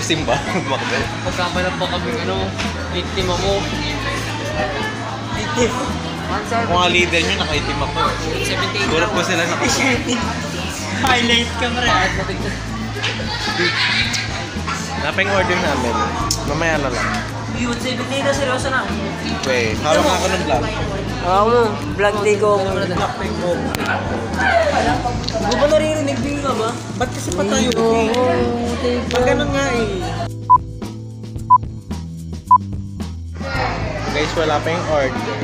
simba. Makdo. Pagkabalap pa kami, victim mo. Victim. Kung nga leader nyo, nakaitim ako. 78 Gurap ko sila Highlight ka mo rin. Napang order namin. Mamaya na lang. Yun, 78 na seryoso na. Wait, hawak nga ako ng vlog. Oo, vlog day ko. Hindi ba naririnig din ka ba? Ba't kasi pa tayo? Pag ganun nga eh. Guys, wala pa yung order.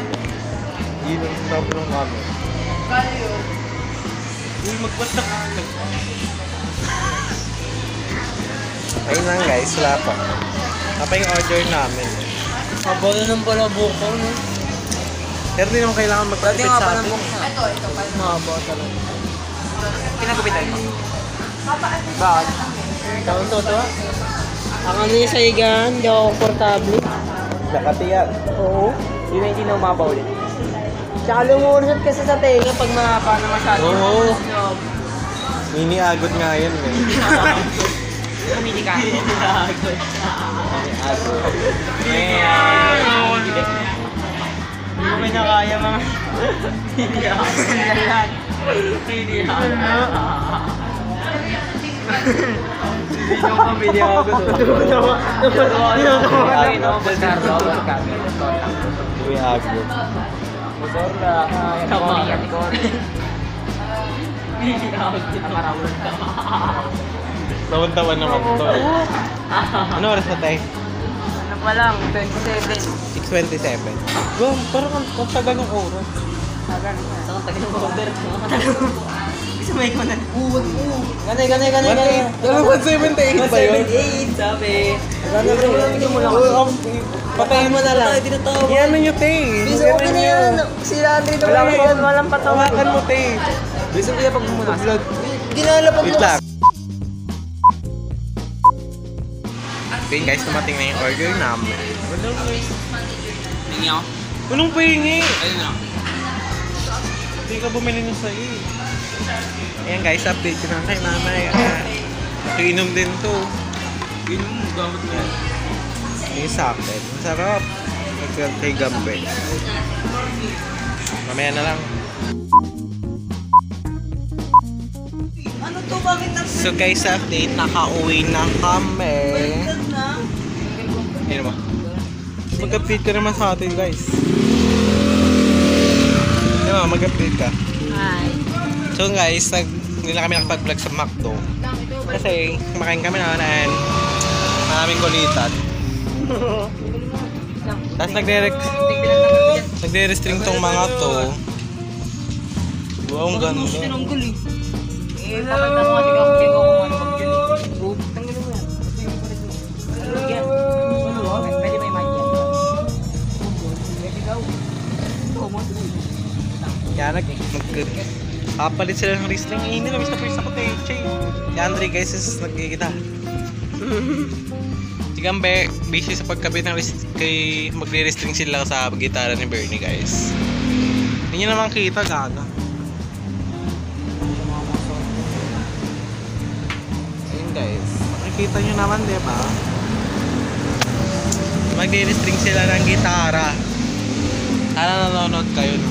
Yun ang sobrang kami. Uy, magpatak. Ayun lang guys, wala pa. Wala pa yung order namin. Kabalo ng palabuko, no? Pero di naman kailangan magpapit sa atin. Ito. Mahaba talaga. Pinagupitan mo? Bakit? Tawang to? Ang ano yung saigan, hindi ako komportable. Nakatiyan. Oo. Yun na hindi na umabaw ulit. Tsaka lumulusot kasi sa tenga pag mahaba na masyado. Oo. Mini-agot nga yan eh. Kamili ka. Mini-agot. Hindi mo na kaya mga mini-agot. Hindi nyo ka mini-agot. Mini-agot. Motor na. Mini-agot. Tawan-tawan naman to. Ano oras na tayo? Ano pa lang, 27. 6:27. Go, parang ang tagal ng oras. Tagal ng order. Gusto mo ikaw na. Ganay. 178 ba yun? 178, sabi. Ganay mo lang. Patayin mo na lang. Yan nyo, te. Gusto ko na yan. Sila Andre naman. Walang patawa. Hawakan mo, te. Gusto ko yan pag muna. Ginalapag mo. Wait lang. Okay guys, tumating na yung order namin. Tingin ako. Anong pahingi? Ayun na. Hindi ka bumili ng sa'yo. Ayan guys, update ko na kay mamay. Inom din to. Inom mo, gamit mo yan. Yung sa akin. Masarap. Kay Gambe. Mamaya na lang. Ano to? Bakit na? So guys, update. Nakauwi na kami. Hindi mo. Mag-update ka naman sa atin guys. Hindi mo, mag-update ka. Hi. So guys, hindi na kami nakapag-vlog sa McDo. Kasi kumakain kami na and maraming kulitan. Tapos nagre-restring tong mga to. Wow, ang ganda. Tinanggol eh. Papagta mo kasi kung sino kung ano mag-gil. Tanggalin mo yan. Pwede may mic yan. Pwede daw. Kaya kapalit sila ng wrestling. Hindi na, miss na first ako tayo. Si Andre guys is nagkikita. Si Gambe, busy sa pagkabit ng kay magre-restring sila sa gitara ni Bernie guys. Hindi nyo naman kita, gaga. Ayun guys, makikita nyo naman, diba? Magre-restring sila ng gitara. Sana nanonood kayo, no?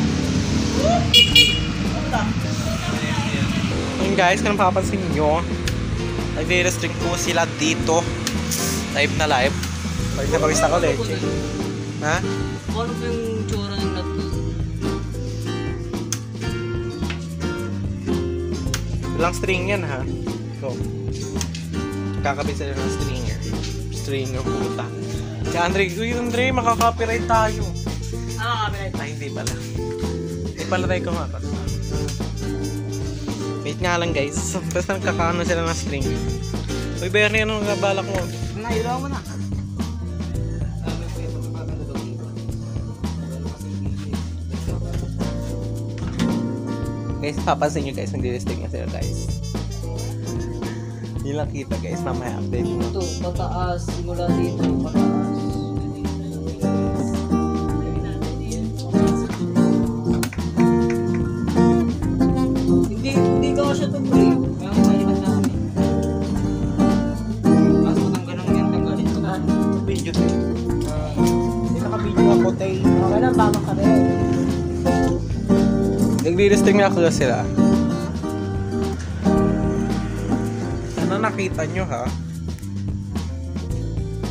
Ayun guys, kung napapansin nyo, nagre-restring po sila dito. Live na live. Pag napawis ako, leche. Ha? Ano ba yung tsura ng laptop? Walang string yan, ha? So, kakabit sila ng stringer. Stringer, puta. Si Andre, uy Andre, makaka-copyright tayo. Ano copyright? Ay, hindi pala. Hindi pala tayo kumakas. Wait nga lang guys. Basta nagkakaano sila ng string. Uy Bernie, anong balak mo? Nailaw mo na. Guys, papansin nyo guys, nagdi-restring na sila guys. Yun lang kita guys, mamaya update mo. Ito, pataas. Simula dito, pataas. Hindi ka siya ito bro. Kaya malipat na kami. Kaso matanggal lang yan. ka rin. Nagre-restring nga ako sila. Sana nakita nyo ha.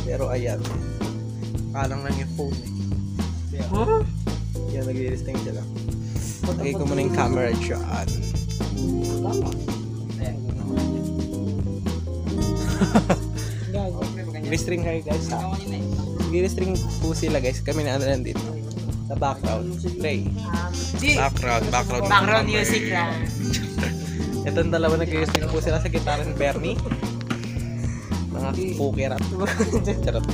Pero ayan. Kalang lang yung phone eh. Huh? Yan, nagre-restring sila. Lagay ko muna yung camera dyan. Tama. Restring kayo guys ha. Nagre-restring po sila guys. Kami na ano lang dito. Sa background. Play. Background Music lang. Itong dalawa nag-restring po sila sa gitara ni Bernie. Mga pukirat. Charot.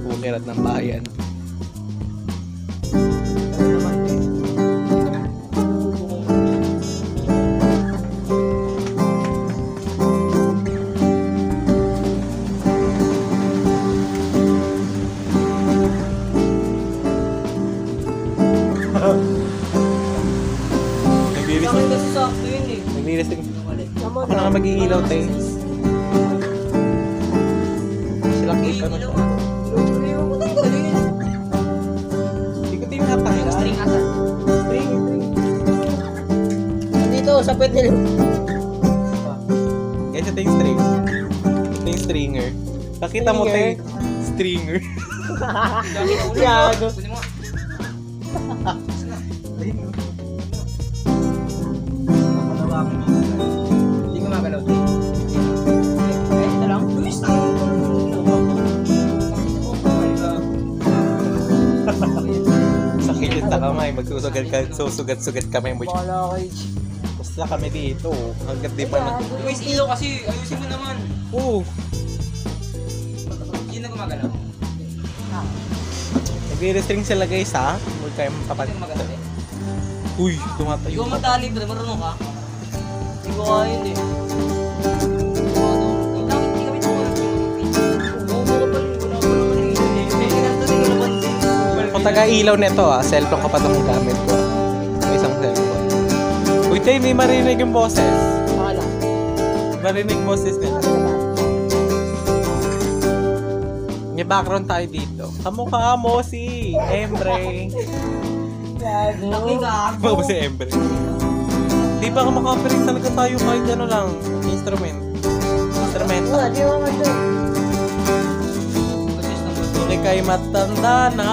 Pukirat ng bayan. Bakit kasi sakto yun eh. Nagre-restring. Ako na nga mag-iilaw tayo. Sila kita na. Hindi ko tinatanggal. String asa? String. Dito, sa pwede nila. Guys, ito yung string. Ito yung stringer. Nakita mo tayo. Stringer. Yago. Hindi ko magalaw din. Ito lang. Sakit yung takamay. Magsusugat-sugat kamay mo. Bala kayo. Basta kami dito. Hanggat di pa na. Luis, ilaw kasi. Ayusin mo naman. Oo. Hindi na gumagalaw. Nag-restring sila guys ha. Huwag kayong tapat. Hindi na gumagalaw eh. Uy, Hindi tumatayo ko pa. madali, bro. Marunong ka. Hindi ko kaya yun eh. Bakit hindi kami tumulog yung Kung taga-ilaw nito cellphone ka pa itong gamit ko. May isang cellphone. Uy, tayo, hindi marinig yung boses. Pakala. Marinig boses nila. May background tayo dito. Kamukha mo si Embre. Yago. Kamukha mo si Embre. Di ba makapiring talaga tayo kahit ano lang, instrument. Instrumental. Wala, di mo nga doon. Hindi kayo matanda na.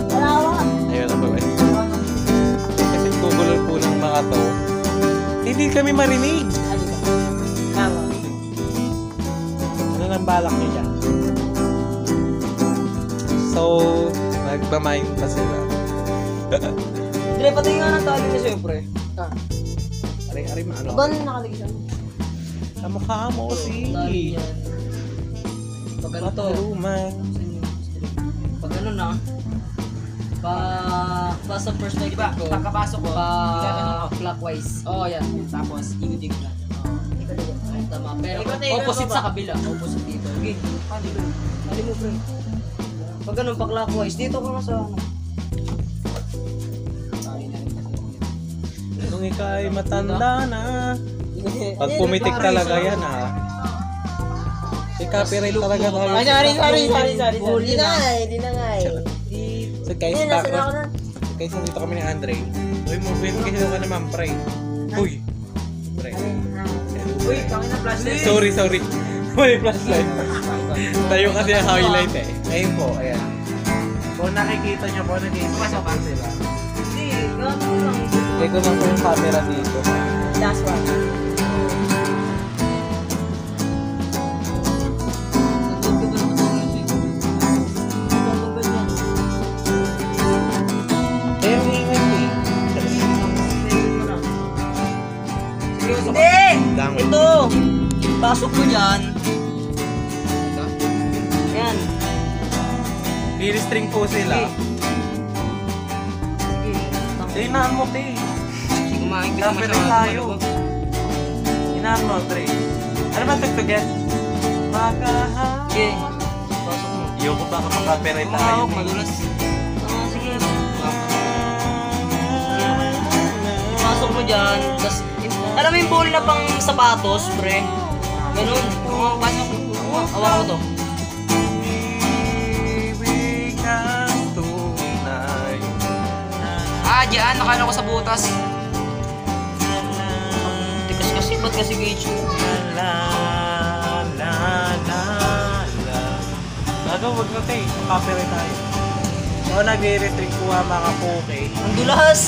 Wala ka. Ayun na ba? Kasi gugulol po ng mga to. Hindi kami marinig. Ano ba? Tama. Ano nang balak niya dyan? So, nagmamind pa sila. Dre, patay nga ng tali na sa'yo, pre. Ah. Ari maano. Doon nakaligisan. Kamukha mo si Tali yan. Pag ano to, Mataluman. pag ano na, sa perspective ko, Pagkapasok ko, clockwise. Oo, yan. Tapos, ikot-ikot lang. Tama. Pero Ikot-ikot opposite ba? sa kabila. Opposite dito. Okay. Tali mo, pre. Pag ganun, pag clockwise, dito ka nga sa ano. Kung ika'y matanda na. Pag pumitik talaga yan Si copyright talaga tayo. Ay, sorry. Di na nga eh. So guys, Hindi, nasa na ako background. na. Guys, nandito kami ni Andre. Uy, move kasi ka naman, pre. Uy. Pre. Uy, pangin na flashlight. Sorry. May flashlight. Tayo kasi ang highlight eh. Ayun po, ayan. Kung nakikita nyo po, nag-iisip pa sila. Hindi, gano'n lang. Kaya ko lang po yung camera dito. Last one. Pero ingay eh. Hindi! Langoy. Ito! Pasok mo dyan. Yan. Ni-restring po sila. Inaan mo, te. Sige, kumain ka Dapat rin tayo. Inaan mo, Dre. Ano ba tugtugan? Makaha. Sige. Pasok mo. Ayoko baka makaperay tayo. Kumahawak, madulas. Sige. Ipasok mo dyan. Tas, alam mo yung bowl na pang sapatos, pre? Ganun. Pasok mo. Hawakan mo to. Ibig ang tunay. dyan, nakala ko sa butas. Tikas kasi, ba't kasi gauge mo? La la la la. Bago, wag na tayo. Copyright tayo. So, nagre-restrict po ang mga poke. Ang dulas!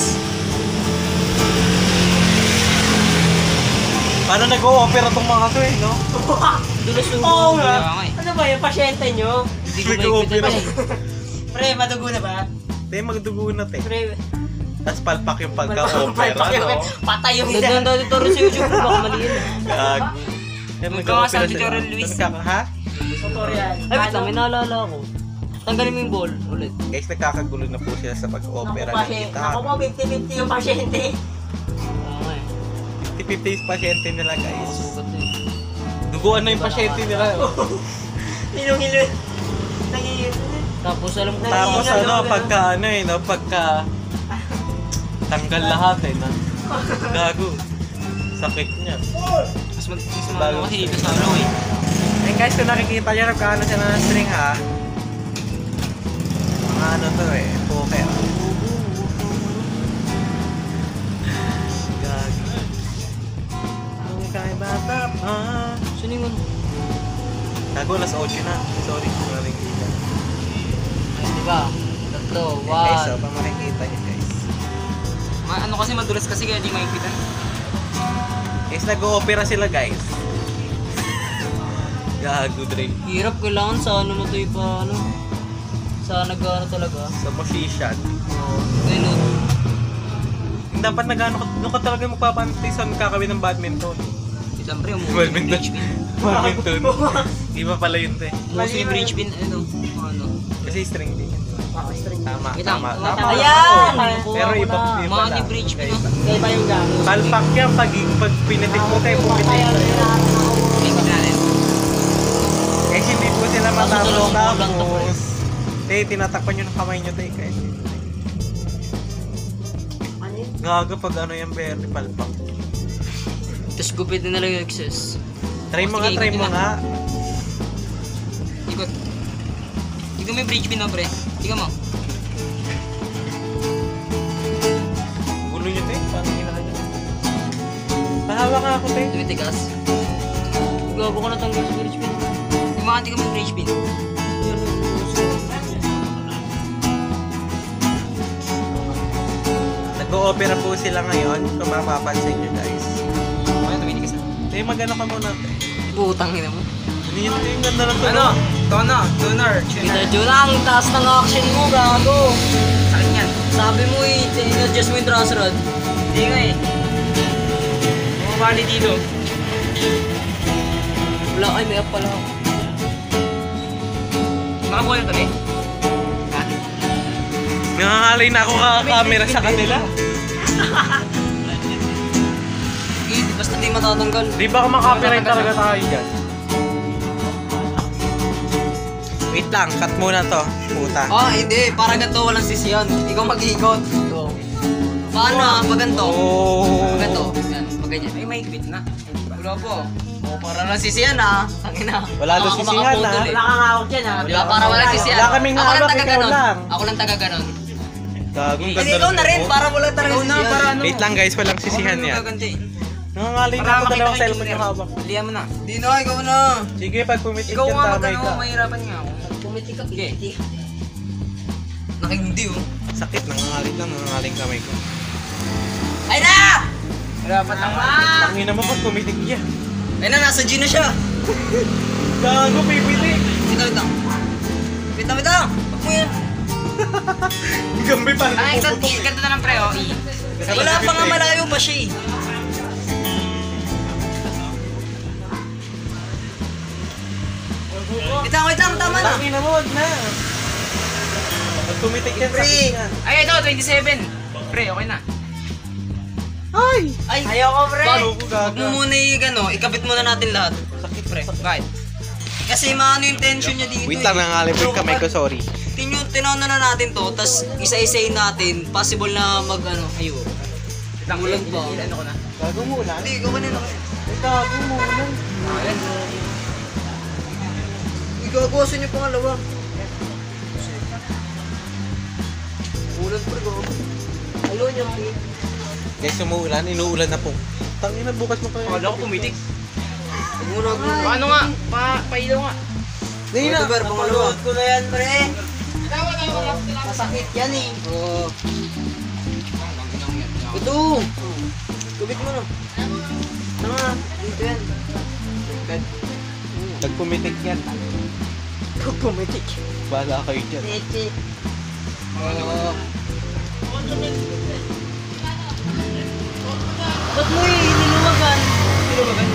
Paano nag-o-opera tong mga to eh, no? Dulas yung Oo buong nga. kaya nga eh. Ano ba yung pasyente nyo? Hindi ko Nag-o-opera. maigpitan eh. Pre, madugo na ba? Tayo magdugo na tayo. Pre, Tapos palpak yung pagka-opera, no? patay yung Nagdan daw dito rin sa YouTube, baka mali yun. Gago. Yan, Huwag ka nga sa nag-o-opera tutorial, sila. Luis. Saan ka, ha? tutorial. Ay, wait lang, may naalala ako. Tanggalin mo yung ball ulit. Guys, nagkakagulo na po sila sa pag-opera ng gitara. Ako po, 50-50 yung pasyente. Oo nga eh. 50-50 yung pasyente nila, guys. Sugat eh. Duguan na yung pasyente nila. Hinong-hilo. Nangihilo. Tapos alam ko, Tapos Nangihilo, ano, ganun. pagka ano eh, no? Pagka tanggal lahat eh, no? Gago. Sakit niya. mas Bago. makahili ka sa ano eh. Eh guys, kung nakikita nyo, nagkaano siya ng string ha. Mga ano to eh, poke ah. Gago. Kung kay bata pa. Sino yung ano? Gago, alas 8 na. Sorry, kung nakikita. Ay, diba? Tatlo, Guys, one. pa makikita nyo guys. Ano kasi madulas kasi kaya di maigpitan. Guys, nag-o-opera sila guys. Gago, Dre. Hirap, kailangan sa ano mo to ipa ano. Sa nag-ano talaga. Sa musician. Oo. Ganun. Dapat nag-ano ka, doon ka talaga magpapantisan kakawin ng badminton. Siyempre, Badminton. bridge pin. Badminton. Iba pala yun, te. Mostly bridge pin, ano. Kasi string din yun. Tama, Wait lang. tama. Tama. Ayan! Pero iba, iba Mga lang. ni bridge pin. Iba. Kaya ba yung gamit? Palpak yan pag pinitik mo tayo, pumitik mo. Link natin. Eh, hindi po sila Kaso dalawang matapos. bulan to, pre. Tapos, te, tinatakpan nyo ng kamay nyo, te. Kaya, Ano yun? gaga pag ano yung very palpak. Tapos gupit na nila yung excess. Try mo nga, Sige, try ikutin mo na. nga. Ikot. Ikot mo yung bridge pin, no, pre. Tingnan mo. Gulo nyo, te. Parang ginahan nyo. Pahawa ka ako, te. Tumitigas. Gabo ko natanggal sa bridge pin. Yung mga tingnan mo yung bridge pin. Nag-o-opera po sila ngayon. Kung mapapansin nyo, guys. Ano, tumitigas na. Te, mag-ano ka muna, te. Putang ina mo. Ano yun, te? Yung ganda ng tunog. Ano? Tono, tuner. Kita Juna, ang taas ng action mo, gago. Sakit yan. Sabi mo i-adjust mo yung truss rod. Hindi nga eh. Bumabali dito. Wala, ay may up pala ako. Makabuhay na to eh. Ha? Nangangalay na ako ka-camera sa kanila. Sige, basta di matatanggal. Di ba makapiright talaga tayo dyan? Wait lang, cut muna to. Puta. Oh, hindi. Para ganito, walang sisiyan. Ikaw mag-iikot. Ito. Paano ah? Pag ganito. Oh. Pag ganito. Yan, pag ganyan. Ay, may higpit na. Wala po. Oh, para lang sisiyan ah. Tangina. Wala daw Ako sisiyan, makaputol ah. eh. Wala kang hawak dyan ha. Di ba? Para wala sisiyan. Wala kaming Ako lang hawak, taga ikaw ganon. lang. Ako lang taga ganon. Gagong Hindi, ganda ikaw na rin. ng- Para wala talaga sisiyan. Para ano? Wait lang guys, walang sisihan yan. Nangangalay na ako dalawang cellphone yung hawak. Liyan mo na. Di na, ikaw na. Sige, pag pumitik Ikaw yan, nga tamay magkano, ka. mahirapan nga ako. Pumiti ka, Sige. piti. Nakindi oh. Sakit, nangangalay lang, nangangalay kamay ko. Ay na! Dapat ang Tangina mo pag pumitik yan. Ay na, nasa G na siya. Gago, pipitik. Wait lang. Wait lang. Huwag mo yan. Gambi pa. Ay, ganito na ng pre, oh. Wala pa nga malayo pa siya eh. Wait lang, tama na. Tangina mo, wag na. Pag pumitik yan, Pre. sakit nga. Ay, ito, 27. Pre, okay na. Ay! Ay, Ayoko, pre. Paano ko Huwag gaga? mo muna ikabit muna natin lahat. Sakit, Pre, bakit? Kasi maano yung tension niya dito Wait lang, eh. nangangalay po yung kamay ko, sorry. Tinano na natin to, tas isa-isayin natin, possible na mag-ano, ayo. Mulag ba? Ano ko na? Gago mo ulan? Hindi, ikaw kanina. Gago mo ulan. Ayan. Igagawasan niyo pangalawa. Ulan pa rin. Alon. yung pin. Guys, umuulan. Inuulan na po. Tangina, bukas mo kayo. Akala ko pumitik. Murag mo. Paano nga? Pailaw nga. Hindi na. Napanood ko na yan, pre. Masakit yan eh. Oo. Ito. Kubit mo no. Ano nga? Dito yan. Nagpumitik yan. Pumitik. Bahala kayo dyan. Leche. Oo. Ba't mo niluwagan? Niluwagan?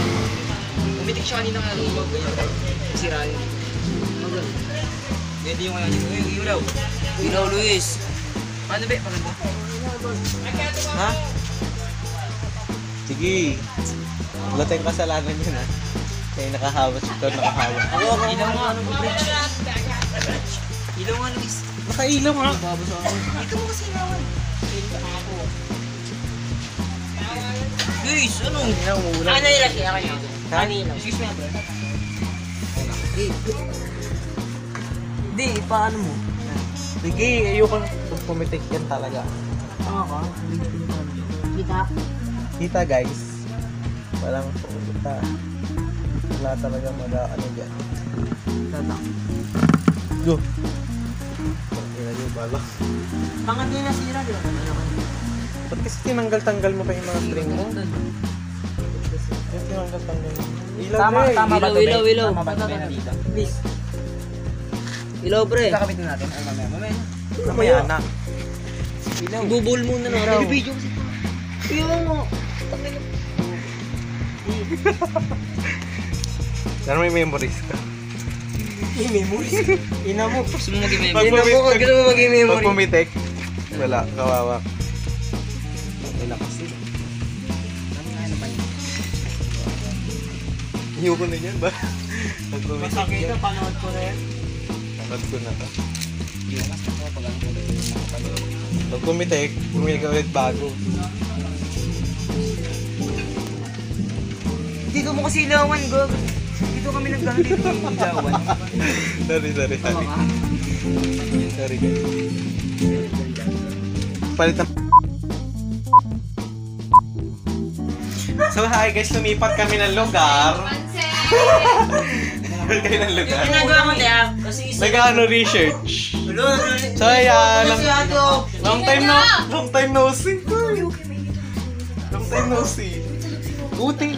Pumitik siya kanina nga lumabag. Sira yun. Hindi yung kanya. Ilaw. Ilaw, Luis. Paano ba? Paano ba? Ha? Sige. Wala tayong kasalanan yun ha. Kaya nakahawas ito, nakahawas. Ilaw nga. Ano ba? Ilaw nga, Luis. Nakailaw nga. Dito mo kasi ilawan. Luis, ano? Ano yung laki? Ako yun. Kanina. Excuse me, bro. Hindi, paano mo? Sige, ayoko na. Pumitik yan talaga. Tama ka? Kita? Kita guys. Walang pumunta. Wala talaga mag-ano dyan. Tata. Go! Ilagay bala. Pangat niya nasira, di ba? Ba't kasi tinanggal-tanggal mo pa yung mga string mo? Yung tinanggal-tanggal mo. Ilaw Tama, pre. tama ba Ilaw, ito, ilaw, Ben? ilaw. Tama ba ito, Ben, na dito? Please. Ilaw, pre. Kakabitin natin. Ay, mamaya. Mamaya. Mamaya na. Ibubol muna na. Ilaw. Bibidyo kasi. Ilaw mo. Sana may memories ka. I-memories. Ina mo. Gusto mo mag-memory? Pag Ina mo, pumitik- gusto mo mag-i-memory. Pag pumitik, wala, kawawa. Wala kasi. Ayoko na yan ba? Pag pumitik Masakit yan. na, panood ko na yan. Panood ko na to. Pag pumitik, bumili ka ulit bago. Dito mo kasi ilawan, Gog. Dito kami nagkano dito yung ilawan. Sorry. Sorry guys. Palit na. So hi guys, lumipat kami ng lugar. Lumipat kami ng lugar. Ginagawa mo niya. Kasi isa. Nag-ano research. Ulo. So ayan, Kasi ato. long time no see. Long time no see. Utang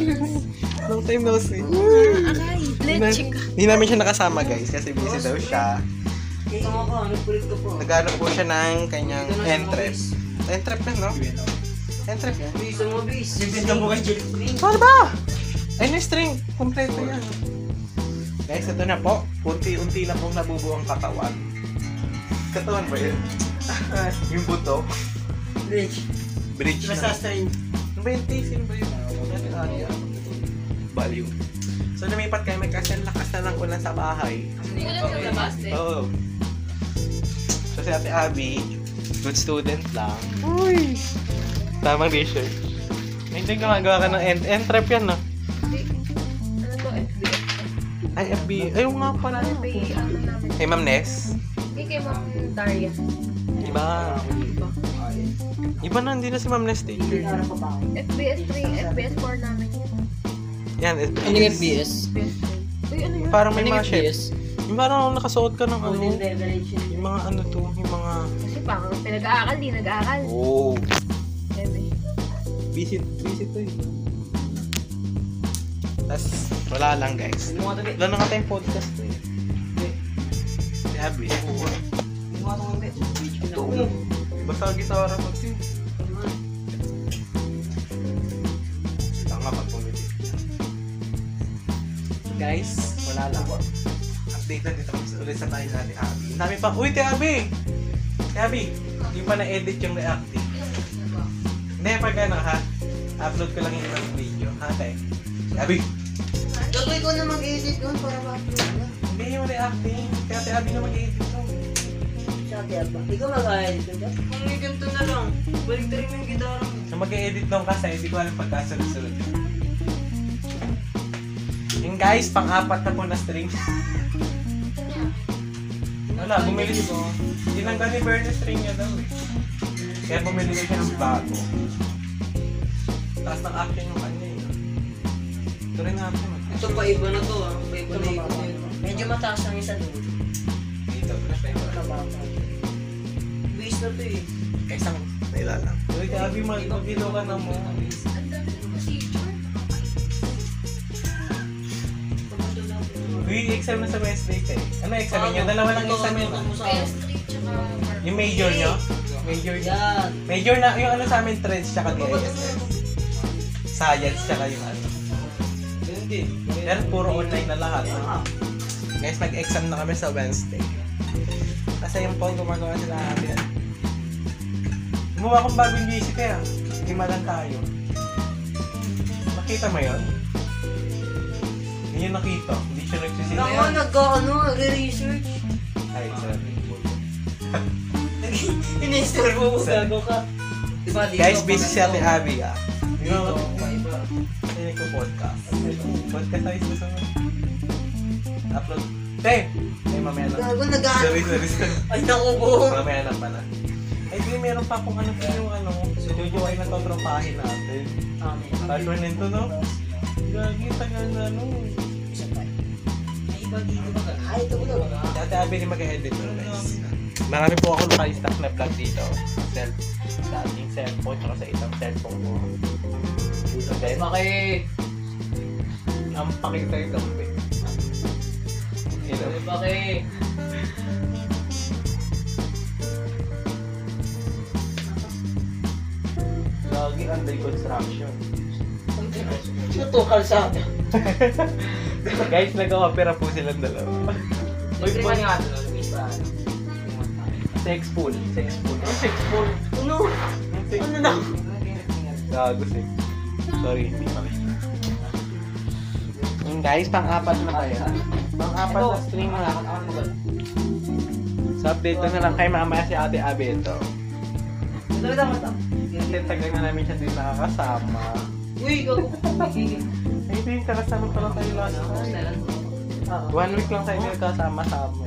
long time no see. Hindi namin siya nakasama guys kasi busy daw siya. Tama ka, nagpulit ka po. Nag-ano po siya ng kanyang entrep. Entrep na no? Entrep. Bisa mo, bis. Bibigyan mo kay Jill. Ano ba? Ay, no string. Kompleto yan. Guys, ito na po. Unti-unti na pong nabubuo ang katawan. Katawan ba yun? Yung buto. Bridge. Bridge Basta na. string. Ano ba yung taste? Sino ba yun? Value. So, lumipat kami kasi ang lakas na ng ulan sa bahay. Hindi ko lang sa labas eh. Oo. So, si Ate Abby, good student lang. Uy! Tamang research. Hindi gumagawa ka ng entrep yan, no? Ano to? FBS. Ay, FB. Ay, nga pala. FBA, ano namin. Hey, Ma'am Ness. Hindi kay Ma'am Daria. Iba. Iba na, hindi na si Ma'am Ness teacher. FBS 3, FBS 4 namin yun. Yan, Ano yung FBS? FBS 3. Uy, ano yun? Parang may Ano mga yung chef. FBS? Yung parang nakasuot ka ng ano. Golden beverage. Yung mga ano to, yung mga... Kasi pang pinag-aaral, di nag-aaral. Oh. Eme. Visit to eh. Tas, wala lang guys. Wala na nga tayong podcast to eh. Si Abby. Ito mo. Basta gitara mo siya. Tanga pag pumitik. Guys, wala lang. Update na dito ulit sa tayo natin, Abby. Ang dami pa. Uy, Te Abby! Te Abby, hindi pa na-edit yung reacting. Hindi, pag ano ha, upload ko lang yung ibang video. Ha, Te? Abby! Gagawin ko na mag-edit doon para ma-upload na. Hindi yung reacting. Kaya Te Abby na mag-edit lang. Sabi ba? Ikaw mag-edit ka? Kung may ganito na lang, balik na rin mo yung gitara. So mag-edit lang kasi hindi ko alam pagkasunod-sunod. Yung guys, pang-apat na po na string. Wala, bumili ko. Tinanggal ni Bern na string niya daw eh. Kaya bumili ko siya ng bago. Taas ng action yung kanya eh. Ito rin natin. Ito pa iba na to ah. Pa iba na ito. Medyo mataas ang isa doon. Dito, flash tayo. Base na to eh. Kaya isang nailalang. Uy, Gabi, mag-ilo ka na mo. Ang dami ng procedure. Uy, exam na sa Wednesday ka eh. Ano exam nyo? Dalawa lang exam yun ah. PS3 tsaka... Yung major nyo? Major nyo? Yan. Major na, yung ano sa amin, trends tsaka DISS. Science tsaka yung ano. Pero puro online na lahat. No? Guys, mag-exam na kami sa Wednesday. Kasi yung phone gumagawa sila natin. Gumawa akong bagong GC kaya. Lima lang tayo. Nakita mo yun? Hindi yun nakita. Hindi siya nagsisinaya. Ako nag-research. Ay, sorry. In-install mo kung gago ka. Diba, dito, Guys, busy si Ate pag- Abby ah. Dito, pa-iba. Hindi ko podcast. Podcast ayos gusto mo. Upload. Te! Ay, mamaya na. Gago, nag-ano. Sorry. Ay, naku po. Mamaya na pala. Ay, di, meron pa akong ano pa yung ano. Si Jojo ay natotropahin natin. Partner nito, no? Gagi, tagal na, no? Isa pa. Ay, iba dito ba ka? Ay, ito ko daw. Si Ate Abby rin mag-edit, guys. Marami po ako naka-stack na vlog dito. Sa ating cellphone, tsaka sa isang cellphone ko. Dito, guys. Ang pakita yung gampi. Bakit? Gagi, under construction. Ito, kalsada. Guys, nag-opera po silang dalawa. Uy, Libre nga doon, isa. sex pool. Sex pool. Ano sex pool? Ano? Sex Ano pool. na? Gago sex. Sorry, hindi pala. Guys, pang-apat na ba yan? Pang-apat na stream na. So, update ko na lang kay mamaya si Ate Abby ito. Ito dapat ah. Kasi tagal na namin siya dito nakakasama. Uy, gago. Ay, ito yung kakasama pa lang tayo last time. 1 week lang tayo nagkasama-sama.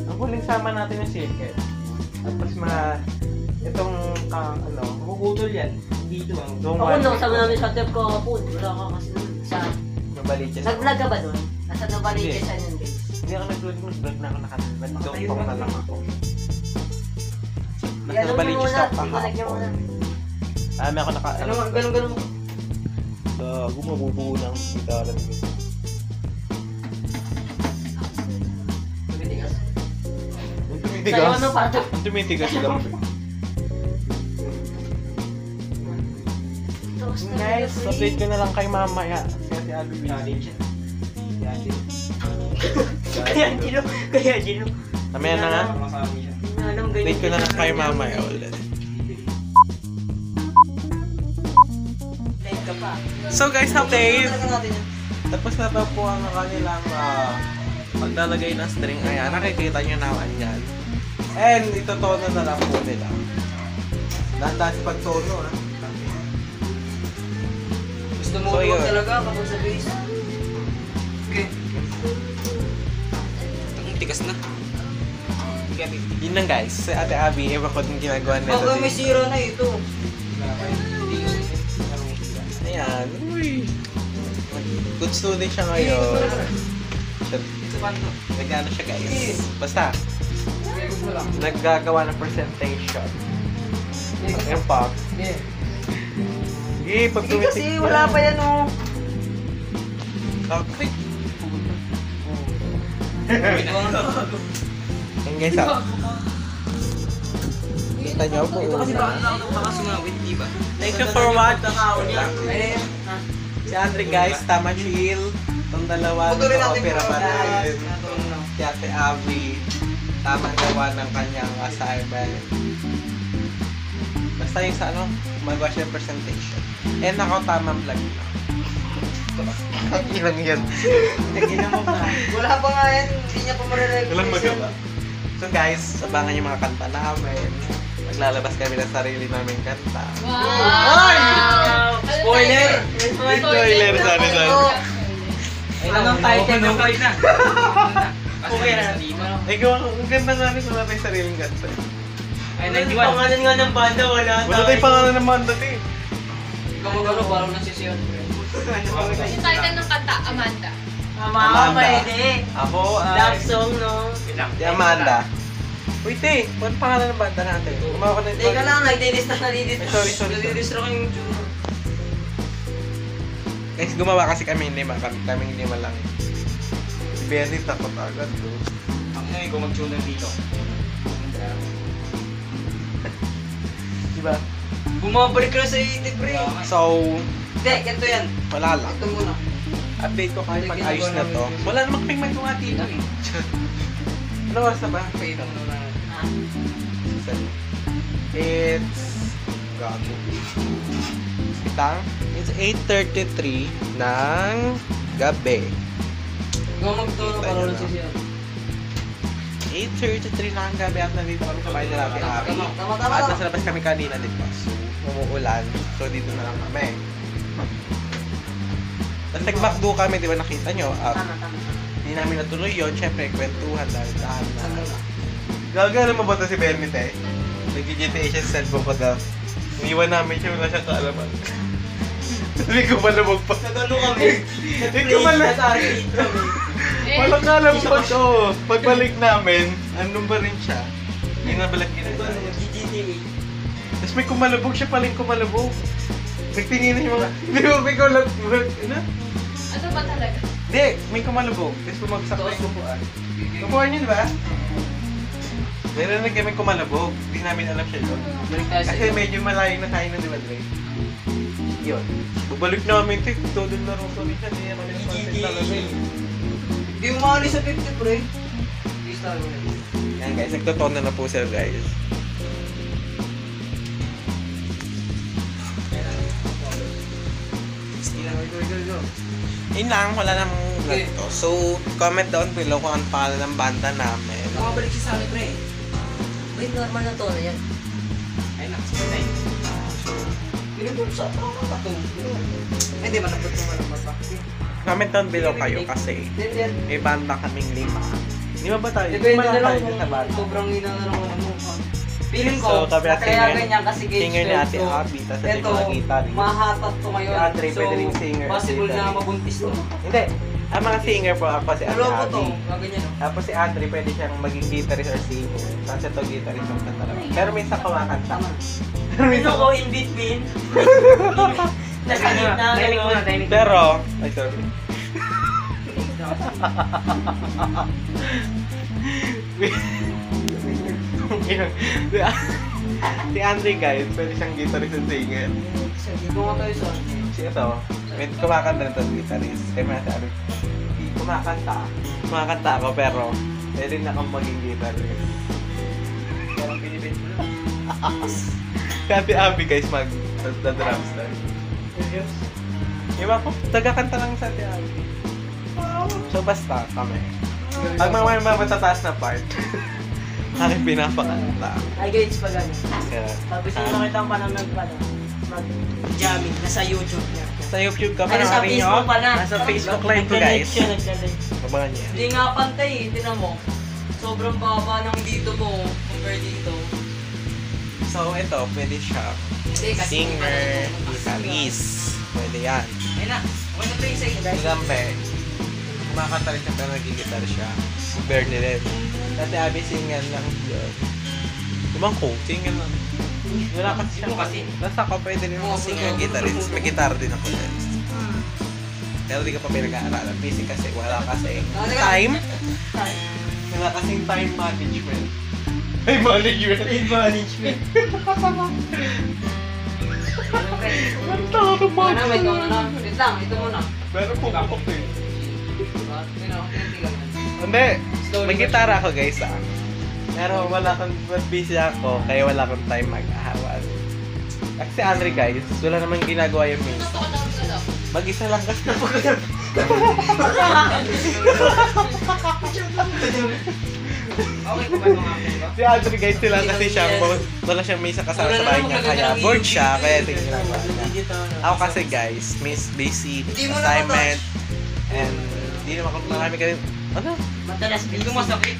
Ang huling sama natin yung circuit. Tapos itong, bubudol yan. Dito lang. Ako nung kasama namin sa trip ko kapun. Wala ka kasi nun sa... Nabaliches. Nag-vlog ka ba doon? Nasa Novaliches yan yun guys. Hindi ako nag-vlog na ako nag-down na lang ako. Ano mo Nabaliches muna? ako Ibalag niya muna. May ako naka... Ganun mo. Gumabubuo ng gitara nito. Tumitigas. Ang Sa'yo tumitigas. ano pa? Ang tumitigas lang. Guys, update ko na lang kay mamaya. Kasi Abby challenge. Kaya Gino. Mamaya na nga. Update ko na lang kay mamaya ulit. Live ka pa. So guys, update! Talaga natin yan. Tapos na daw po ang kanilang maglalagay ng string. Ayan, nakikita nyo naman yan. And itotono na lang po nila. Nandang si pagtono ha. Gusto mo So, huwag yun. talaga kapag sa base. Okay. Ang tigas na. Yun lang guys. Si Ate Abby, ewan ko din ginagawa nila. Ako may dito. zero na ito. Ayan. Uy. Good student siya ngayon. Nag-ano siya guys. Basta. Naggagawa ng presentation. Ayan pa. Sige, pag Hindi kasi wala pa yan oh. Okay. Ayan guys Kita nyo po. Baka sumawit, di ba? Thank you for watching. Si Andre guys, tama chill. Itong dalawa Putulin ng natin opera po. pa rin. Si Ate Abby, tamang gawa ng kanyang assignment. Basta yung sa magawa siya ng presentation. And ako, tamang vlog na. Ang ilang yan. Nag-inamok na. Wala pa nga yan. Hindi niya pa marirecord. Walang magawa. So guys, abangan yung mga kanta namin. Maglalabas kami ng sarili namin kanta. Wow! Spoiler! Spoiler, sorry. Anong title ng fight na? Okay na. Ikaw, ang ganda nga rin wala tayong sariling kanta. Ay, Pangalan nga ng banda, wala. Wala tayong pangalan ng banda, te. Gumagano, parang nasisiyon. Yung title ng kanta, Amanda. Mama, pwede. Ako Love ay... song, no? Si Amanda. Uy, te, ano pangalan ng banda natin? Gumawa ko na ito. Teka lang, nagdidistract na dito. Sorry. Nadidistract yung tune. Guys, gumawa kasi kami lima. Kaming lima lang. Si Benny takot agad, bro. Ang ngayon kung mag-tune dito. Diba? Bumabalik ka na sa 80, pre. So, Hindi, ganito yan. wala lang. Ito muna. Update ko kahit pag-ayos na to. Wala namang payment ko nga dito eh. Ano oras na ba? Ito muna. It's... Gago. Itang? It's 8:33 ng gabi. Ikaw magturo, parang nasisiyon. 8:33 na ang gabi at nandito kami sa bahay nila Ate Abby. Tama. At nasa labas kami kanina, di ba? So, umuulan. So, dito na lang kami. Tapos nag-McDo kami, di ba nakita nyo? Tama. Hindi namin natuloy yun. Siyempre, kwentuhan dahil dahan na. Gagawin mo ba ito si Bernit eh? Nag-GTA siya sa cellphone ko daw. Iniwan namin siya, wala siyang kaalaman. Hindi ko malabog pa. Nagano kami. Hindi ko malabog. Walang kalam pa siya. Pagbalik namin, andun pa rin siya. Hindi na balik ginagawa. GTA. Tapos may kumalabog siya paling kumalabog. Nagtingin yung mga, hindi mo may kumalabog. Ano? Ano ba talaga? Hindi, may kumalabog. Tapos bumagsak na yung upuan. Upuan yun ba? Narinig kami kumalabog. Hindi namin alam siya doon. Balik tayo sa Kasi medyo malayo na tayo na, di ba, Dre? Yun. Babalik namin, tek. Todo na rin rin siya. Hindi naman yung content talaga eh. Hindi mo maalis sa 50, pre. Hindi start mo yun. Yan guys, nagtotono na po sila guys. Go. Yun lang, wala namang vlog to. So, comment down below kung ano pangalan ng banda namin. Nakabalik siya sa akin, pre. Wait, normal na tono yan. Ay, nakasabay. Pinagpapos sa ito. Ay, di man napot naman ang mata. Comment down below kayo kasi Then, may banda kaming 5. Di ba ba tayo? depende na lang tayo kung sa banda. sobrang hina na lang ano mo. Feeling So, ko, kami at kaya singer- ganyan kasi gauge singer ni Ate to. Abby, tas ito yung Ito, mga guitarist. mahatat to ngayon. Si Andre, pwede rin singer, Possible na guitarist. mabuntis to. Hindi. Ang mga singer po ako si Ate Pero ko to, Abby. ganyan no. Tapos si Andre pwede siyang maging guitarist or singer. Tapos ito guitarist yung kanta lang. Pero minsan kumakanta. Tama. Pero minsan Ano ko in between? Nasa gitna, gano'n. Pero, ay sorry. Si Andre guys, pwede siyang guitarist and singer. Dito nga tayo sa Si ito, may kumakanta na ito guitarist. Kaya may sabi, kumakanta ako pero pwede na akong maging guitarist. parang pinibit mo lang. Kaya si Abby guys mag-drums lang. Iba ko, tagakanta lang sa Ate Abby. So basta kami. Pag mga matataas na part, aking pinapakanta. Ay, guys, pag ano. Kaya, Tapos yung nakita ang pananood pa na. Mag-jamming. Nasa YouTube niya. sa YouTube ka, Ay, nasa panoorin nyo. Facebook pala. Nasa Facebook live ko guys. Nagka-live. Abangan niyo. Hindi nga pantay eh, tinan mo. Sobrang baba ng dito mo compare dito. So ito, pwede siya Hindi, kasi singer, guitarist. Pwede yan. Ayun na, okay na play sa'yo guys. Gambe, kumakanta rin siya pero nag-gitar siya. Si Bernie rin. Dati Abby single lang yun. Ibang ko, single lang. Wala kasi siya. Ito kasi. Basta ako pwede rin ako singer, guitarist. May guitar din ako din. Pero di ka pa pinag-aaralan. Busy kasi wala kasi time. Wala kasing time management. Time management. Time management. Ang tawag ng Ano, may ikaw na na. Wait lang, ito muna. Pero pupukok eh. Diba? Yun o, hindi lang. Hindi. May gitara ako guys Pero wala kang busy ako, kaya wala akong time mag-ahawal. Kasi si Andre guys, wala namang ginagawa yung main. Gusto ko daw lang. Mag-isa lang kasi. Okay, kumain mga akin ba? Si Andre guys, sila kasi siya, wala siyang may isa kasama sa bahay niya, kaya bored siya, kaya ito yung ginagawa niya. Ako kasi guys, miss busy assignment, and hindi naman kami ano? Madalas Ito masakit.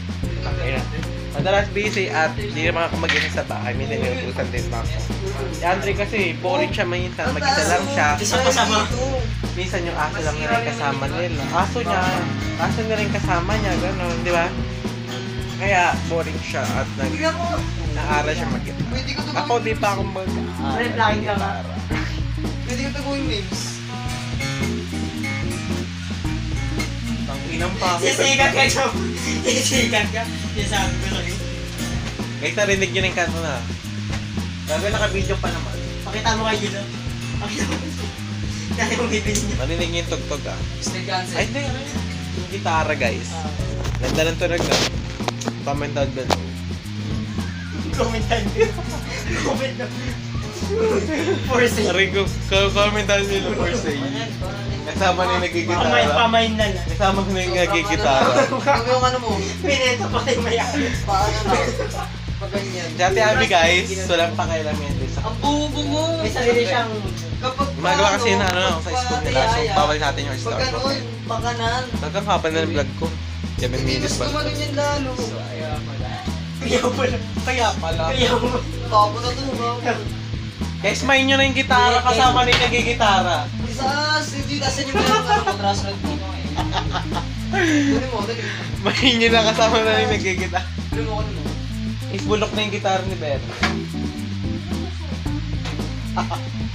Ayun. Madalas busy at hindi naman ako mag-isa sa bahay. Minsan inutusan din pa ako. Si Andre kasi, boring siya minsan. Mag-isa lang siya. Minsan yung aso lang na rin kasama nila. Aso niya rin kasama niya, gano'n, di ba? Kaya boring siya at naaral siya mag-gitara. Ako di pa ako mag-gitara. Pwede ko taguin names. Ang inang pa ako. Sisikat ka, Chom. Sisikat ka. Sinasabi ko sa'yo. Guys, narinig nyo na yung kanto na. Sabi naka-video pa naman. Pakita mo kay Gino. Pakita mo. Kaya mo bibili niya. Narinig nyo yung tugtog ah. Snake cancel. Ay, hindi. Yung gitara guys. Ganda ng tunog ah. Comment down below. Comment down. Comment down. For sale. Sabi ko, comment down below for sale. Kasama na yung nagigitara. Pamain na lang. Kasama na yung nagigitara. Huwag yung ano mo. Pineta pa tayo mayaman. Paano na? Pag ganyan. Dati Abby guys, walang pakialam yan. Ang bubo mo. May sarili siyang... Kapag Gumagawa kasi na sa school nila. So, bawal natin yung Pag start. ganun, pakanan. Hanggang kapal na ng vlog ko. 7 minutes Mas ba? gumanon yan lalo. Kaya pala. Kaya pala. Kaya mo. Tapo na to, ba? Guys, main nyo na yung gitara kasama na yung nagigitara. Isas, hindi nasan yung meron ka ng contrast rod mo. Dali mo, dali. Main nyo na kasama na yung nagigitara. Dali mo, dali mo. Isbulok na yung gitara ni Ben.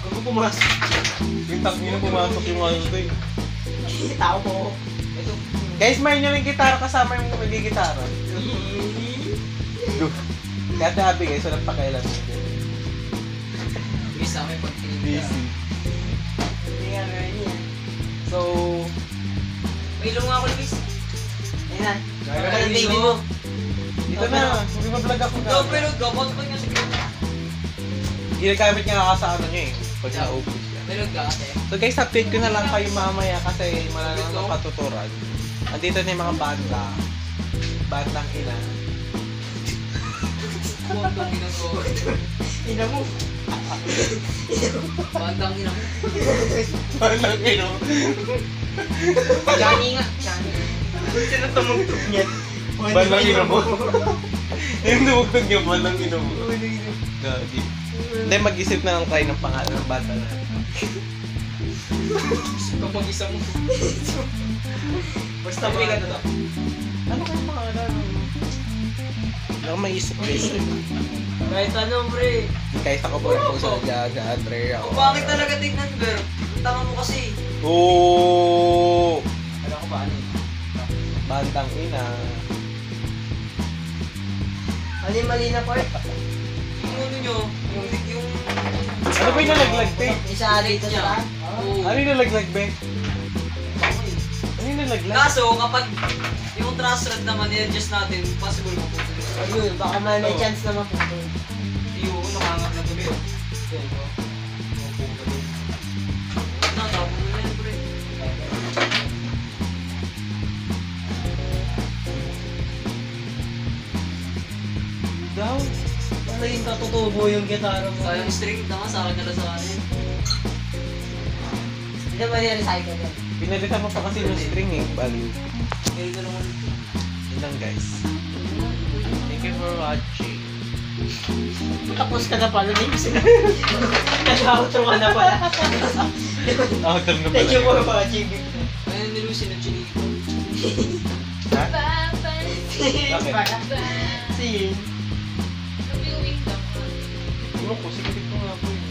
Kung pumasok. Yung tangin na pumasok yung ano to eh. Tao mo. Ito. Guys, main nyo na yung gitara kasama yung nagigitara. Dati Abby guys, walang pakialam nyo. Bisa may pagtingin. Busy. Hindi nga meron yan. So, May ilong nga ako, Luis. Ayan. Ano yung baby mo? dito na. Hindi ma-vlog ako Ikaw, pero gabot pa nga siguro. Ginagamit niya nga sa ano niya eh. Pag naubos siya. Pero gate. So guys, update ko na lang kayo mamaya kasi malalang ng patuturan. Andito na yung mga banda. Bandang ina. Bandang ginagawa. Ina mo. Bandang ginagawa. Bandang ina. Johnny nga. Johnny. Sino tumugtog niyan? Bandang ina mo. Yung tumugtog yung bandang ina mo. Gagi. Hindi, mag-isip na lang tayo ng pangalan ng banda na. Kapag isa mo. Basta Sabi ka na to. Ano kayong pangalan? Hindi ako maisip guys. Kahit ano, pre. Guys, ako po yung puso dyan sa Andrea. Kung bakit talaga tignan, Ber? Tama mo kasi. Oo! Alam ko ba ano eh? Bandang ina. Mali-mali na, part. Yung ano nyo, yung... Ano ba yung nalaglag, be? Isa dito sa lahat. Oo. Ano yung nalaglag, be? Ano yung nalaglag? Kaso, kapag yung trust rod naman, i-adjust natin, possible mapupunta. Ayun, baka may chance na maputo. Iyo, nakangap na gabi. Nakapon mo yan, pre. Daw, ano yung katutubo yung gitara mo? Sayang string, tama sa akin nila sa akin. Hindi ba niya-recycle yan? Pinalitan mo pa kasi yung string eh. Baliw. Ngayon ko naman. Yun lang guys. Thank you for watching. Tapos ka na pala, names. Nag-outro ka na pala. Outro na Thank you for pala. watching. Ngayon ni Lucy na chinito. Ha? Bye-bye. Okay. See you. Nabiwing lang. Ano ko? Sige ko nga po yun.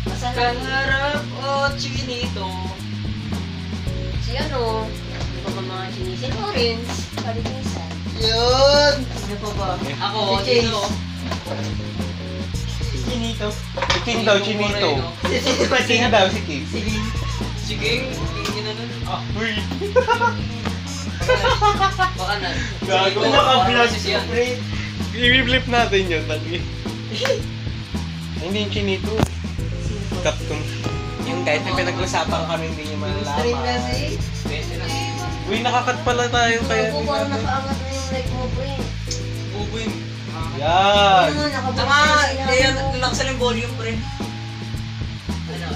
Masarap nga. Kangarap o chinito. Si ano? Ano pa ba mga chinising orange? Kalinisan. Yun! Ano pa ba? Ako, Si Chase. dito. Chinito. Si King daw, Chinito. Si King daw, si King. Sige. Si King, King na nun. Ah, uy. Baka na. Gago. Ano ka vlog? Si Sian. Pre. I-flip natin yun, tagi. Hindi yung Chinito. Capcom. Yung guys, may pinag-usapan kami, hindi nyo Stream malalaman. kasi. Pwede na. Uy, nakakat pala tayo kaya Kung hindi parang natin. nakaangat na yung leg mo, pre. Bubo yun. Yan! Ano, nakabukas Tama! na sila. Kaya naglaksal yung volume, pre. Ano?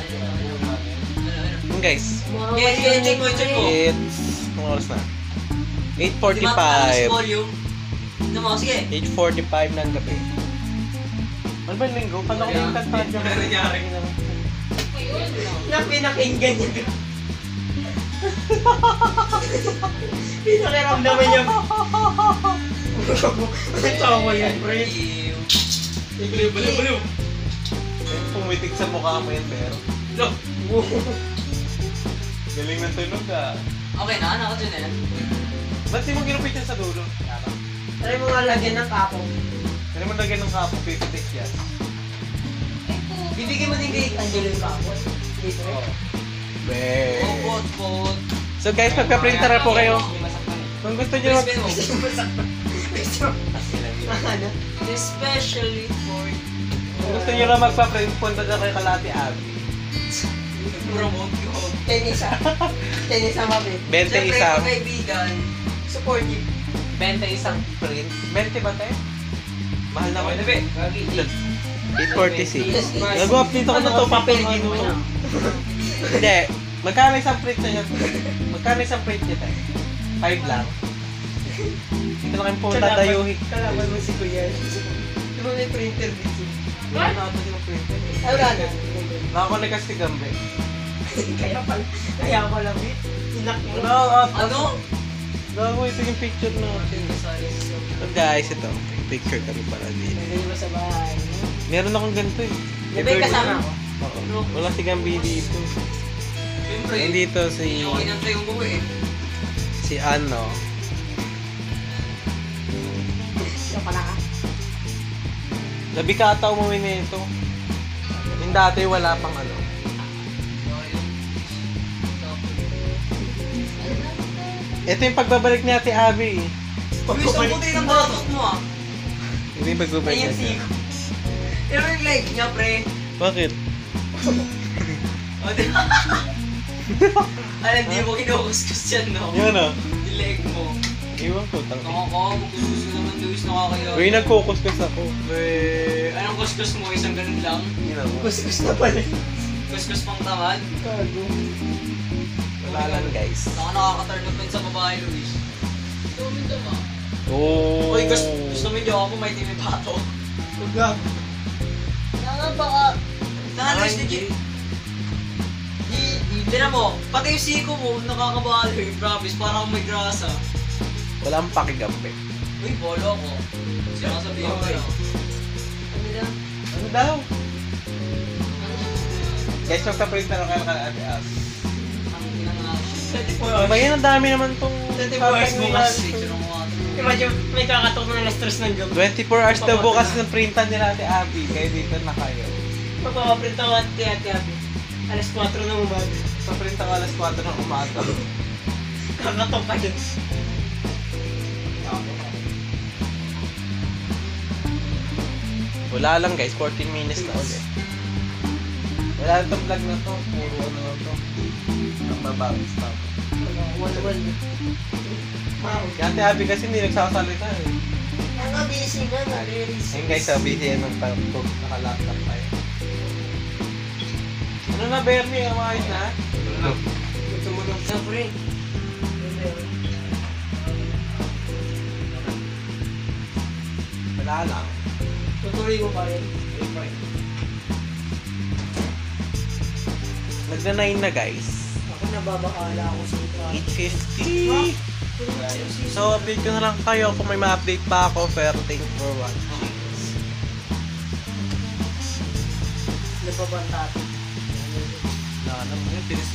Yun guys, Check mo, check mo. it's... Anong oras na? Di ba mataas 8:45. volume? Tignan mo, sige. 8:45 ng gabi. Ano ba yung linggo? Kala ko yung kanta dyan. Ano nangyari? Na pinakinggan niya. Pinakiramdaman niya. Tawa yan, pre. Baliw. Pumitik sa mukha mo yan, pero. Look. Galing ng tunog ah. Okay na, nakadyan na yan. Ba't di mo ginupit yan sa dulo? Try mo nga lagyan ng kapo. Hindi mo lagyan ng kapo, pipitik yan. Bibigyan mo din kay Angelo yung kapo. Dito eh. Be. Pot. So guys, magka-printer na po kayo. Kung gusto nyo mag... Ano? Especially for Kung gusto nyo lang magpa-print, punta na kay Kalati Abby. promote ko. Tennis ang mabi. 20 Siyempre, isang. kung kaibigan, Supportive. 20 isang print. 20 ba tayo? Mahal na okay na ko. be. Gagi. 846. Nag-update ako na to, papilgin mo na. Hindi. Magkano isang print na yan? Magkano isang print niya tayo? 5 lang. Dito lang yung punta dayuhin. Kalaban mo si Kuya. Di ba may printer dito? Wala na ako yung printer. Ay, wala na. Nakakonek kasi Gambe. Kaya ko lang eh. Sinak mo. Ano? Gago, ito yung picture natin. So guys, ito. Picture kami para din. Nagay mo sa bahay. Meron akong ganito eh. Di ba yung kasama ko? Oo. Wala si Gambi dito. Siyempre. Nandito si... Okay na tayo mo eh. Si ano. Yung pala ka. Labi ka ata umuwi na ito. Yung dati wala pang ano. Ito yung pagbabalik ni Ate Abby. Uy, sa puti ng batok mo ah. Hindi yung pagbabalik Ay, yung niya. siko. Pero yung leg niya, pre. Bakit? O, di ba? Alam, di mo kinukuskus yan, no? Yun ah. Yung leg mo. Iwan ko. Tang Magkuskus ko naman, Luis, nakakaya. Uy, nagkukuskus ako. Anong kuskus mo? Isang ganun lang? Yun ako. Kuskus na pala. Kuskus pang tamad? Gago. Wala lang guys. Saka nakaka-turn up yun sa babae, Luis. Oh. Uy, gusto mo yung jowa mo, may timi pato. Gago. Nga baka. Saka, Luis, legit. Tinan mo, pati yung siko mo, nakakabalo eh. Promise, parang may grasa. Wala ang pakigambe. Uy, bolo ako. Sinasabihin ko Okay. lang. Ano na? Ano daw? Guys, magpa-print na lang kayo kay Ate Abby. Ang ginang Ano ba yan? Ang dami naman tong... 24 hours bukas. Picture mo nga. Imagine, may kakatok na alas 3 ng gabi. 24 hours daw bukas ng printan nila Ate Abby. Kaya dito na kayo. Magpapaprint ako at Ate-Ate. Alas 4 ng umaga. Pa-print ako alas 4 ng umaga. Kakatok pa dyan. Wala lang guys, 14 minutes na ulit. Wala na itong vlog na to. Puro ano na to. Ang babawis pa ako. Wal-wal. Wow. Kaya Ate Abby kasi hindi nagsasalita eh. Ano, busy nga. Nag-release. Ayun guys, sabi siya ng pag naka-laptop tayo. Ano na, Bernie? Ang ayos na? Tumunog sa pre. Wala lang. Tutuloy mo pa rin. Nagna-9 na guys. Ako nababakala ako sa ito. 8:50. So, update ko na lang kayo kung may ma-update pa ako. Pero thank you for watching. Nagpapanta. Wala naman yun. Please.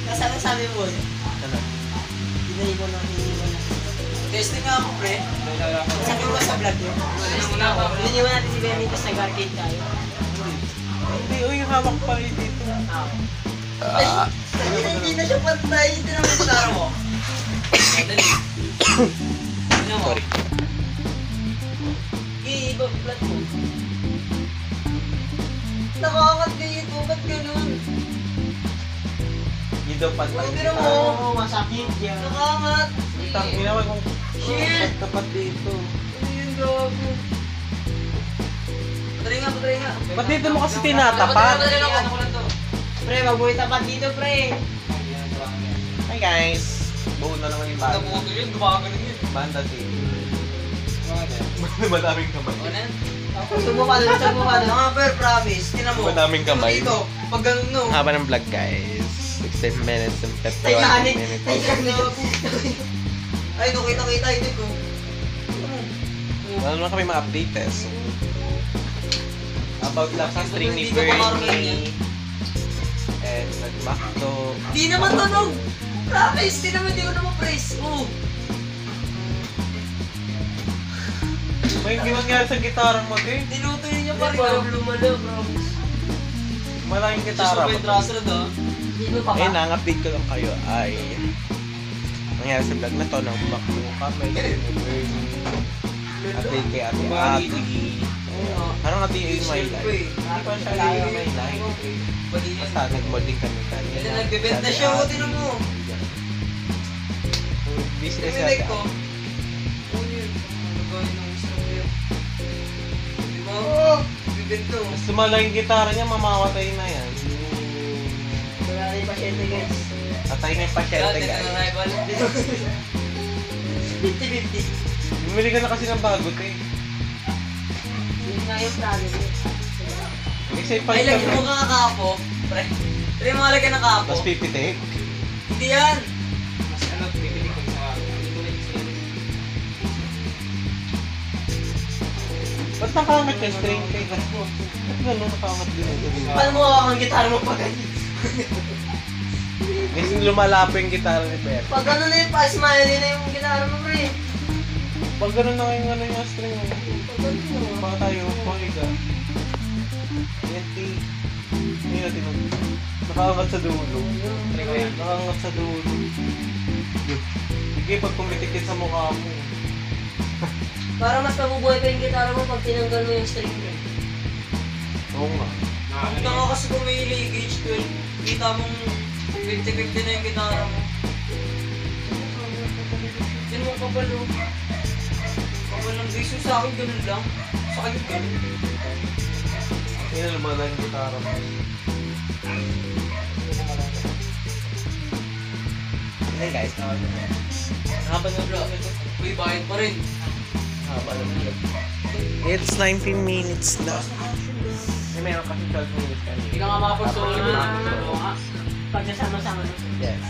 Kasi ano sabi mo? Ano? Iniwan na. Testing nga ako, pre. Sabi mo ba sa vlog yun? Testing nga ako. Iniwan natin si Benny tapos nag-arcade tayo. Hindi, uy, hawak pa rin dito. Hindi na siya pantay. Hindi na Ano laro mo? Dali. Ano mo? Sorry. i-ibang flat mo. Nakakat kayo ito. Ba't ganun? Hindi daw pantay. Pero mo. Oo, masakit yan. Nakakat. Itang ginawa kong Shit! tapat dito. Ano yung gago? Patry nga. Ba't dito mo kasi tinatapat? Patry lang ako. Ano ko lang to? Pre, magbuhay tapat dito, pre. Ay, Hi guys! Buo na naman yung banda. Nabuto yun, gumagano yun. Banda team. Madaming kamay. Ano yan? Sumuka doon. Mga per, promise. Tinan mo. Madaming kamay. Dito, pag ganun no. Haba ng vlog guys. 16 minutes and 51 Titanic. minutes. Ay, no, kita-kita ito ko. Wala naman kami ma-update eh. So, about lang sa string ni Hindi ko makaroon Bernie. And nag-Macdo. Di naman tunog! Promise! Di naman, di ko naman praise. Oo. May ginangyari sa gitara mo din. Niluto yun niya pa rin. Parang lumalo, bro. Malaking Sa gitara mo. Super Trusted ah. Hindi mo pa Ayun na, ang update ko lang kayo ay nangyari sa vlog na to ng Macdo kami ni Bernie. Update kay Ate Abby. Parang Ate yung my life. Hindi pa siya kaya my life. Basta nag-modding kami kanina. Kasi nagbibenta na siya. O, tinan mo. Busy kasi Nag-like Ate ko. Abby. Ano yun? Ano gawin ng gusto ko yun? Di ba? Bibento. Mas lumala yung gitara niya, mamawatay na yan. Wala na yung pasyente guys. Patay na yung pasyente guys. 50-50. Bumili ka na kasi ng bago, te. Yun nga yung plano mo. Kasi pa Ay, lagyan mo ka kapo. Pre. Pre, mga lagyan ng kapo. Tapos pipitik. Hindi yan. Mas ano, pipili ko sa hindi ko rin sila. Ba't nakangat yung string kay Ba't gano'n nakangat din ito? Paano mo hawak ang gitara mo pa ganyan? Kasi lumala pa yung gitara ni Ber. Pag ano na yun, pa-smiley na yung gitara mo, pre. Pag gano'n na yung ano yung string mo. Pag ano mo. Baka tayo, pakiga. Yan, T. Hindi natin ang... Nakaangat sa dulo. Nakaangat sa dulo. Sige, pag pumitikit sa mukha mo. Para mas mabubuhay pa yung gitara mo pag tinanggal mo yung string mo. Oo nga. Kung ka kasi kung may leakage 12, kita mong 50-50 na yung gitara mo. Yan mo kapalo. Kapal lang guys, yung sa akin ganun lang. Sa akin ganun. Yan lumala yung gitara mo. Yan guys, haba ng vlog ito. Uy, bayad pa rin. Haba ng vlog. It's 19 minutes na. Meron kasi 12 minutes kanina. Hindi ka nga makapag-solo na. Pagsasama-sama na. Yes.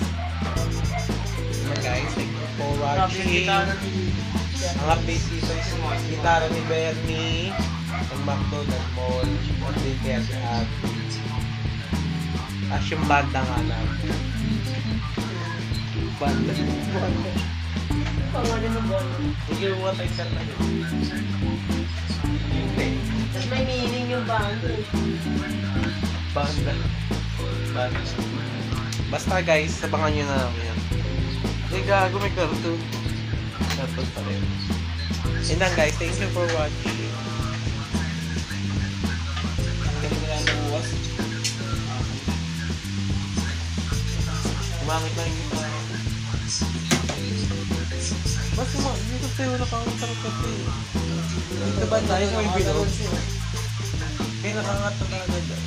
Yan guys, thank you for Grabe yung watching. gitara ni... Ang update dito is gitara ni Bernie, ang McDonald Mall, update kaya sa Abby. As yung banda nga namin. Banda. Pangalan ng ball. Hindi yung what I said na yun. Hindi. Tapos may meaning yung band eh. Banda. Banda. Basta guys, sabangan nyo na lang yan. Hindi gago, may cartoon. Cartoon pa rin. Yun lang guys, thank you for watching. Galing na lang buwas. Umangit lang yung gitara. Mas umangit, dito tayo nakakantar ka tayo. Ito ba tayo sa may bilog? Kaya nakangat na talaga dyan.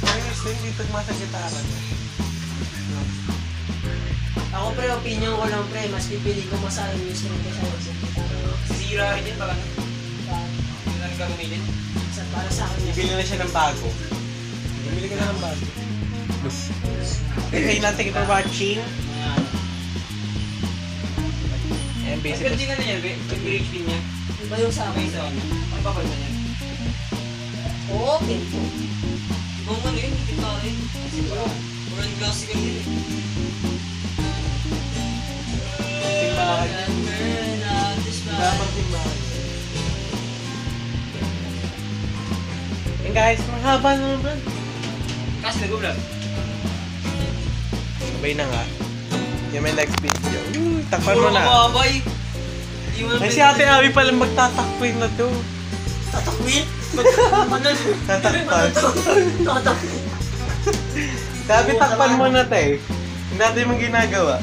Ayos din dito masa gitara niya. Ako pre, opinion ko lang pre, mas pipili ko masahin yung string kaysa yung gitara. Sisira rin yan, parang hindi na rin gagamitin. Para sa akin yan. Bibili na siya ng bago. Bibili ka na ng bago. Okay lang, thank you for watching. And Pero basically, di ka na yan, yung bridge pin niya. Ano ba yung sa May akin? isa. Ang papal na yan. Oo, okay. Ibang ano yun, gitara yun. World classical yun eh. simbahan niya. Dapat simbahan niya. And guys, mahaba na naman. Kasi nag-vlog. Sabay na nga. Yung may next video. Takpan mo Puro na. kababay. Di mo Ay, si Ate Abby pala magtatakpin na to. Tatakwil? Tatakpan. Tatakwil. Sabi, takpan mo na tayo. Hindi natin mong ginagawa.